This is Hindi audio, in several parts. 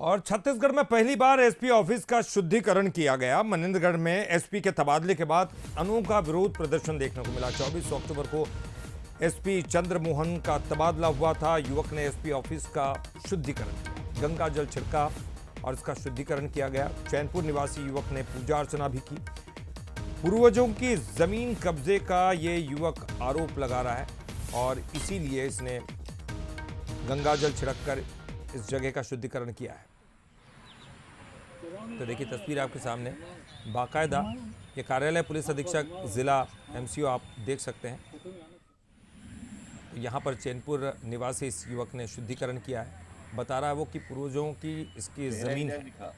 और छत्तीसगढ़ में पहली बार एसपी ऑफिस का शुद्धिकरण किया गया। मनेन्द्रगढ़ में एसपी के तबादले के बाद अनोखा विरोध प्रदर्शन देखने को मिला। 24 अक्टूबर को एसपी चंद्रमोहन का तबादला हुआ था। युवक ने एसपी ऑफिस का शुद्धिकरण किया, गंगा जल छिड़का और इसका शुद्धिकरण किया गया। चैनपुर निवासी युवक ने पूजा अर्चना भी की। पूर्वजों की जमीन कब्जे का ये युवक आरोप लगा रहा है और इसीलिए इसने गंगा जल छिड़ककर इस जगह का शुद्धिकरण किया है। तो देखिए तस्वीर आपके सामने, बाकायदा ये कार्यालय पुलिस अधीक्षक जिला एमसीओ आप देख सकते हैं। यहाँ पर चैनपुर निवासी इस युवक ने शुद्धिकरण किया है। बता रहा है वो कि पूर्वजों की इसकी जमीन है।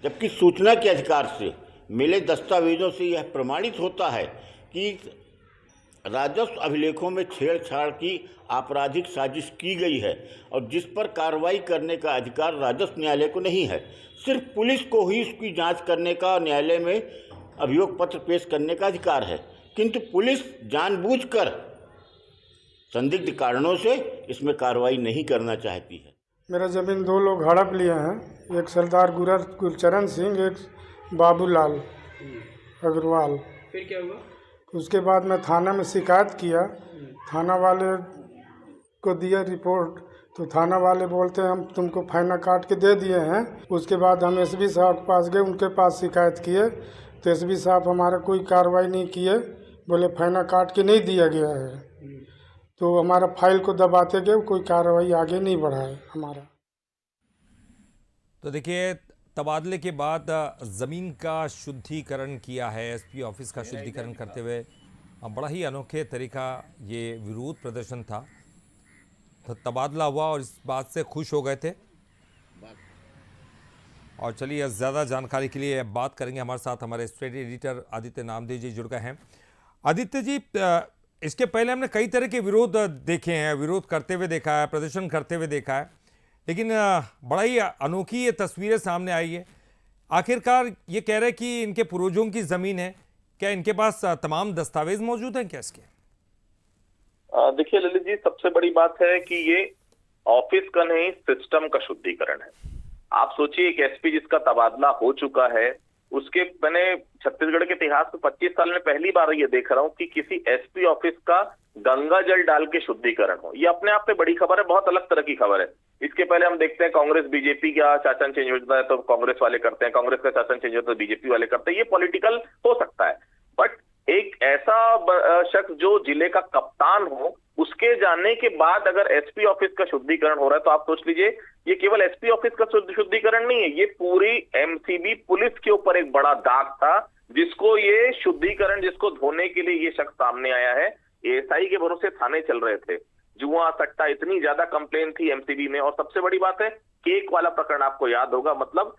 जबकि सूचना के अधिकार से मिले दस्तावेजों से यह प्रमाणित होता है कि राजस्व अभिलेखों में छेड़छाड़ की आपराधिक साजिश की गई है और जिस पर कार्रवाई करने का अधिकार राजस्व न्यायालय को नहीं है। सिर्फ पुलिस को ही इसकी जांच करने का, न्यायालय में अभियोग पत्र पेश करने का अधिकार है, किंतु पुलिस जानबूझकर संदिग्ध कारणों से इसमें कार्रवाई नहीं करना चाहती है। मेरा ज़मीन दो लोग हड़प लिए हैं, एक सरदार गुरचरण सिंह, एक बाबूलाल अग्रवाल। फिर क्या हुआ? उसके बाद मैं थाना में शिकायत किया। थाना वाले को दिया रिपोर्ट, तो थाना वाले बोलते हैं हम तुमको फाइना काट के दे दिए हैं। उसके बाद हम एसपी साहब के पास गए, उनके पास शिकायत किए तो एसपी साहब हमारा कोई कार्रवाई नहीं किए, बोले फाइना काट के नहीं दिया गया है। तो हमारा फाइल को दबाते गए, कोई कार्रवाई आगे नहीं बढ़ा है हमारा। तो देखिए तबादले के बाद ज़मीन का शुद्धिकरण किया है एसपी ऑफिस का शुद्धिकरण करते हुए। बड़ा ही अनोखे तरीका ये विरोध प्रदर्शन था। तो तबादला हुआ और इस बात से खुश हो गए थे। और चलिए ज़्यादा जानकारी के लिए बात करेंगे। हमारे साथ हमारे स्टेट एडिटर आदित्य नामदेव जी जुड़ गए हैं। आदित्य जी, इसके पहले हमने कई तरह के विरोध देखे हैं, विरोध करते हुए देखा है, प्रदर्शन करते हुए देखा है, लेकिन बड़ा ही अनोखी ये तस्वीरें सामने आई है। आखिरकार ये कह रहे हैं कि इनके पूर्वजों की ज़मीन है, क्या इनके पास तमाम दस्तावेज मौजूद हैं क्या इसके? देखिए ललित जी, सबसे बड़ी बात है कि ये ऑफिस का नहीं, सिस्टम का शुद्धिकरण है। आप सोचिए एक एसपी जिसका तबादला हो चुका है, उसके मैंने छत्तीसगढ़ के इतिहास में 25 साल में पहली बार ये देख रहा हूँ कि किसी एसपी ऑफिस का गंगा जल डाल के शुद्धिकरण हो। ये अपने आप में बड़ी खबर है, बहुत अलग तरह की खबर है। इसके पहले हम देखते हैं कांग्रेस बीजेपी का शासन चेंज होता है तो कांग्रेस वाले करते हैं, कांग्रेस का शासन चेंज होता है तो बीजेपी वाले करते हैं। ये पॉलिटिकल हो सकता है, बट एक ऐसा शख्स जो जिले का कप्तान हो, उसके जाने के बाद अगर एसपी ऑफिस का शुद्धिकरण हो रहा है तो आप सोच लीजिए ये केवल एसपी ऑफिस का शुद्धिकरण नहीं है, ये पूरी एमसीबी पुलिस के ऊपर एक बड़ा दाग था, जिसको ये शुद्धिकरण, जिसको धोने के लिए ये शख्स सामने आया है। एएसआई के भरोसे थाने चल रहे थे, जुआ सट्टा इतनी ज्यादा कंप्लेन थी एमसीबी में। और सबसे बड़ी बात है, केक वाला प्रकरण आपको याद होगा, मतलब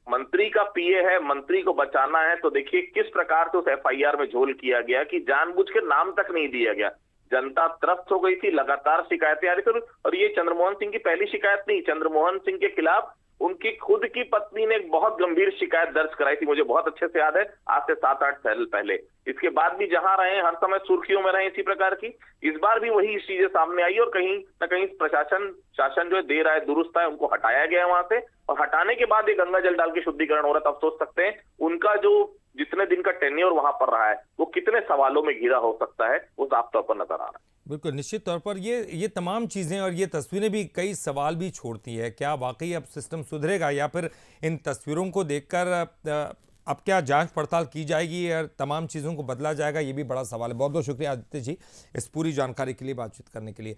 मंत्री का पीए है, मंत्री को बचाना है, तो देखिए किस प्रकार से उस एफआईआर में झोल किया गया कि जानबूझ के नाम तक नहीं दिया गया। जनता त्रस्त हो गई थी, लगातार शिकायतें आ रही थी। और ये चंद्रमोहन सिंह की पहली शिकायत नहीं, चंद्रमोहन सिंह के खिलाफ उनकी खुद की पत्नी ने एक बहुत गंभीर शिकायत दर्ज कराई थी, मुझे बहुत अच्छे से याद है, आज से 7-8 साल पहले। इसके बाद भी जहां रहे हर समय सुर्खियों में रहे इसी प्रकार की। इस बार भी वही चीजें सामने आई और कहीं ना कहीं शासन जो है दे रहा है, दुरुस्त है, उनको हटाया गया है वहां से। और हटाने के बाद ये गंगा जल डाल के शुद्धिकरण हो रहा है, तो आप सोच सकते हैं उनका जो जितने दिन का टेन्योर वहां पर रहा है वो कितने सवालों में घिरा हो सकता है, वो साफ तौर पर नजर आ रहा है। बिल्कुल, निश्चित तौर पर ये तमाम चीज़ें और ये तस्वीरें भी कई सवाल भी छोड़ती है। क्या वाकई अब सिस्टम सुधरेगा या फिर इन तस्वीरों को देखकर अब क्या जांच पड़ताल की जाएगी और तमाम चीज़ों को बदला जाएगा, ये भी बड़ा सवाल है। बहुत बहुत शुक्रिया आदित्य जी इस पूरी जानकारी के लिए, बातचीत करने के लिए।